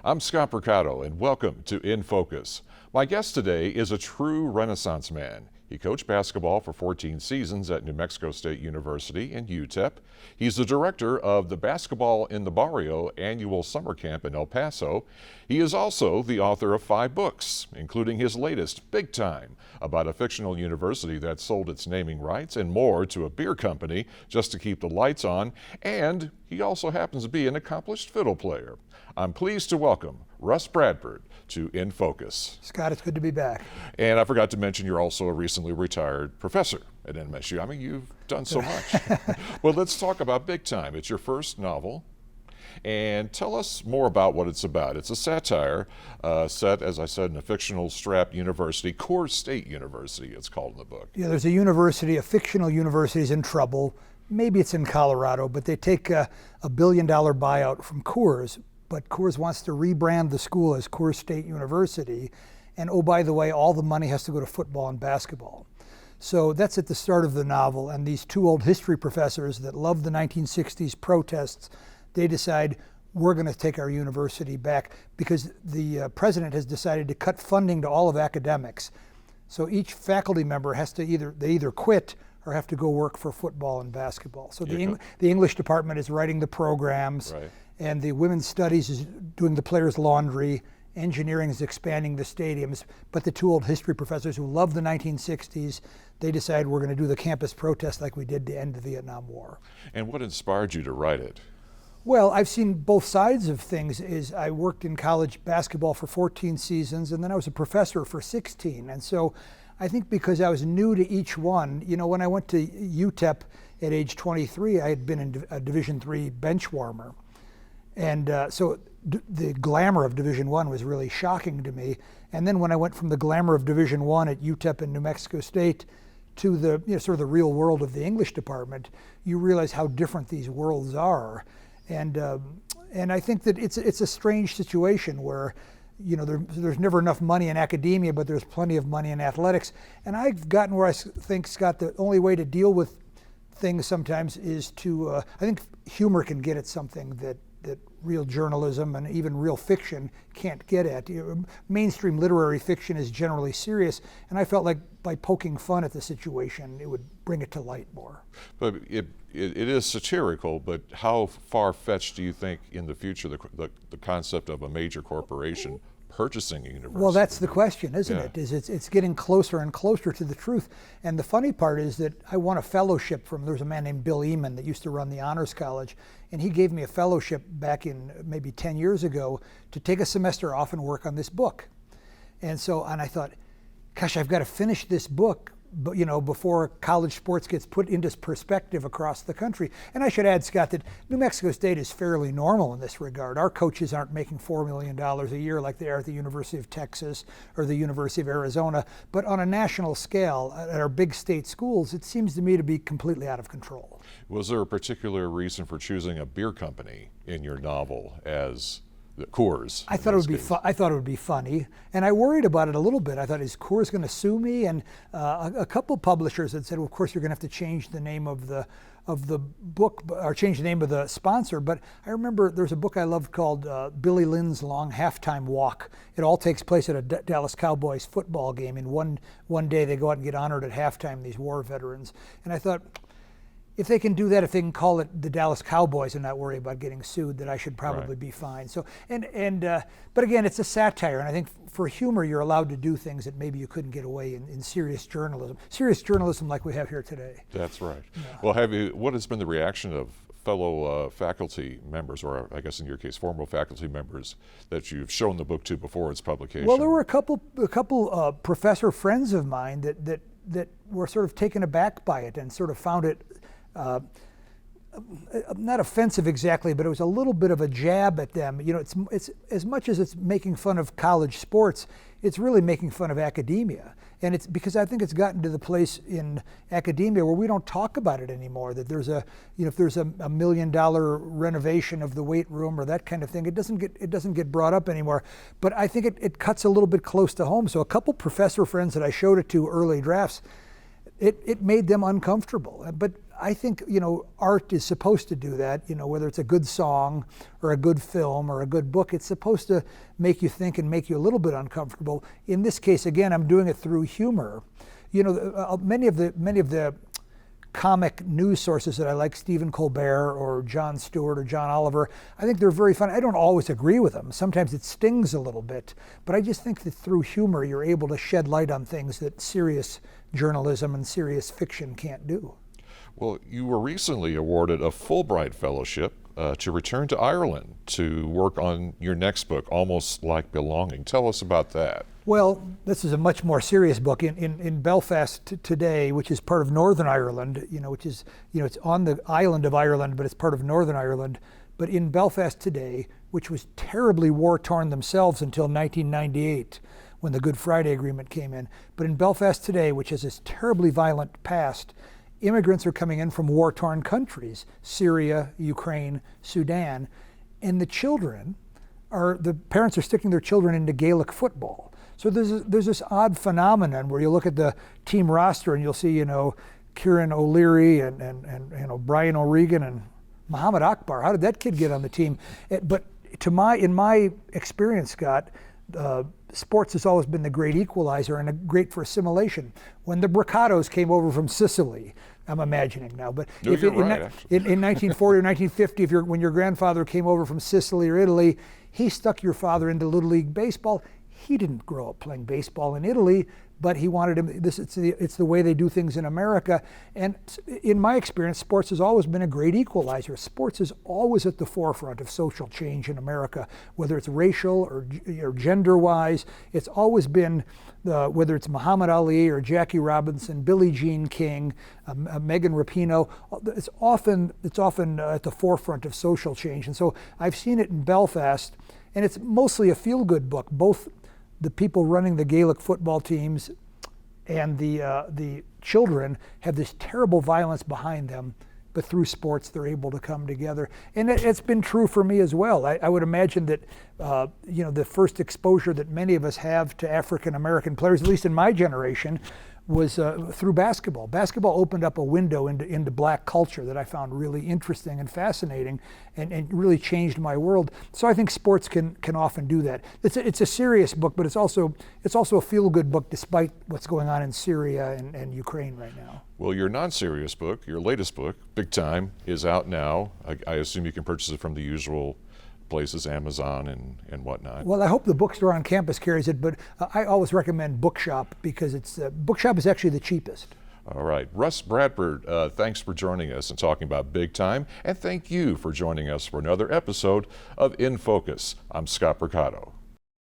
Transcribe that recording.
I'm Scott Percato, and welcome to In Focus. My guest today is a true Renaissance man. He coached basketball for 14 seasons at New Mexico State University and UTEP. He's the director of the Basketball in the Barrio annual summer camp in El Paso. He is also the author of 5 books, including his latest, Big Time, about a fictional university that sold its naming rights and more to a beer company just to keep the lights on. And he also happens to be an accomplished fiddle player. I'm pleased to welcome Rus Bradburd to In Focus. Scott, it's good to be back. And I forgot to mention you're also a recently retired professor at NMSU. I mean, you've done so much. Well, let's talk about Big Time. It's your first novel. And tell us more about what it's about. It's a satire set, as I said, in a fictional strapped university, Coors State University, it's called in the book. Yeah, there's a university, a fictional university is in trouble. Maybe it's in Colorado, but they take a $1 billion buyout from Coors. But Coors wants to rebrand the school as Coors State University. And oh, by the way, all the money has to go to football and basketball. So that's at the start of the novel. And these 2 old history professors that love the 1960s protests, they decide we're going to take our university back because the president has decided to cut funding to all of academics. So each faculty member has to either quit or have to go work for football and basketball. So the English department is writing the programs. Right. And the women's studies is doing the players' laundry. Engineering is expanding the stadiums. But the 2 old history professors who love the 1960s, they decide we're going to do the campus protest like we did to end the Vietnam War. And what inspired you to write it? Well, I've seen both sides of things. I worked in college basketball for 14 seasons, and then I was a professor for 16. And so I think because I was new to each one, you know, when I went to UTEP at age 23, I had been a Division III bench warmer. And so the glamour of Division I was really shocking to me. And then when I went from the glamour of Division I at UTEP and New Mexico State to the sort of the real world of the English department, you realize how different these worlds are. And I think that it's a strange situation where, you know, there's never enough money in academia, but there's plenty of money in athletics. And I've gotten where I think, Scott, the only way to deal with things sometimes is to, I think humor can get at something that real journalism and even real fiction can't get at. Mainstream literary fiction is generally serious, and I felt like by poking fun at the situation, it would bring it to light more. But it is satirical, but how far-fetched do you think in the future the concept of a major corporation purchasing a university? Well, that's the question, isn't it? It's getting closer and closer to the truth. And the funny part is that I won a fellowship from, there was a man named Bill Eman that used to run the Honors College, and he gave me a fellowship back in maybe 10 years ago to take a semester off and work on this book. And I thought, gosh, I've got to finish this book, but you know, before college sports gets put into perspective across the country. And I should add, Scott, that New Mexico State is fairly normal in this regard. Our coaches aren't making $4 million a year like they are at the University of Texas or the University of Arizona. But on a national scale, at our big state schools, it seems to me to be completely out of control. Was there a particular reason for choosing a beer company in your novel as the Coors? I thought it would be funny, and I worried about it a little bit. I thought, is Coors going to sue me? And a couple publishers had said, well, of course, you're going to have to change the name of the book or change the name of the sponsor. But I remember there's a book I loved called Billy Lynn's Long Halftime Walk. It all takes place at a Dallas Cowboys football game. And one day they go out and get honored at halftime, these war veterans. And I thought, if they can do that, if they can call it the Dallas Cowboys and not worry about getting sued, that I should probably be fine. So, but again, it's a satire, and I think for humor, you're allowed to do things that maybe you couldn't get away in serious journalism like we have here today. That's right. Yeah. Well, what has been the reaction of fellow faculty members, or I guess in your case, former faculty members that you've shown the book to before its publication? Well, there were a couple professor friends of mine that were sort of taken aback by it and sort of found it not offensive exactly, but it was a little bit of a jab at them. You know, it's as much as it's making fun of college sports, it's really making fun of academia. And it's because I think it's gotten to the place in academia where we don't talk about it anymore, that there's if there's a $1 million renovation of the weight room or that kind of thing, it doesn't get brought up anymore. But I think it cuts a little bit close to home. So a couple professor friends that I showed it to early drafts, it made them uncomfortable. But I think, art is supposed to do that, whether it's a good song or a good film or a good book, it's supposed to make you think and make you a little bit uncomfortable. In this case, again, I'm doing it through humor. Many of the comic news sources that I like, Stephen Colbert or Jon Stewart or John Oliver, I think they're very funny. I don't always agree with them. Sometimes it stings a little bit, but I just think that through humor, you're able to shed light on things that serious journalism and serious fiction can't do. Well, you were recently awarded a Fulbright Fellowship to return to Ireland to work on your next book, Almost Like Belonging. Tell us about that. Well, this is a much more serious book. In Belfast today, which is part of Northern Ireland, which is, it's on the island of Ireland, but it's part of Northern Ireland. But in Belfast today, which was terribly war-torn themselves until 1998, when the Good Friday Agreement came in. But in Belfast today, which has this terribly violent past, immigrants are coming in from war-torn countries, Syria, Ukraine, Sudan, and the parents are sticking their children into Gaelic football. So there's this odd phenomenon where you look at the team roster and you'll see, Kieran O'Leary and Brian O'Regan and Muhammad Akbar. How did that kid get on the team? But in my experience, Scott, sports has always been the great equalizer and great for assimilation. When the Briccatos came over from Sicily, I'm imagining now, but in 1940 or 1950, when your grandfather came over from Sicily or Italy, he stuck your father into Little League baseball. He didn't grow up playing baseball in Italy, but he wanted him. It's the way they do things in America. And in my experience, sports has always been a great equalizer. Sports is always at the forefront of social change in America, whether it's racial or gender-wise. It's always been, whether it's Muhammad Ali or Jackie Robinson, Billie Jean King, Megan Rapinoe. It's often at the forefront of social change. And so I've seen it in Belfast, and it's mostly a feel-good book. Both the people running the Gaelic football teams and the children have this terrible violence behind them, but through sports they're able to come together. And it's been true for me as well. I would imagine that the first exposure that many of us have to African American players, at least in my generation, was through basketball. Basketball opened up a window into black culture that I found really interesting and fascinating, and really changed my world. So I think sports can often do that. It's a serious book, but it's also a feel-good book despite what's going on in Syria and Ukraine right now. Well, your non-serious book, your latest book, Big Time, is out now. I assume you can purchase it from the usual places, Amazon and whatnot. Well, I hope the bookstore on campus carries it, but I always recommend Bookshop because Bookshop is actually the cheapest. All right. Rus Bradburd, thanks for joining us and talking about Big Time, and thank you for joining us for another episode of In Focus. I'm Scott Mercado.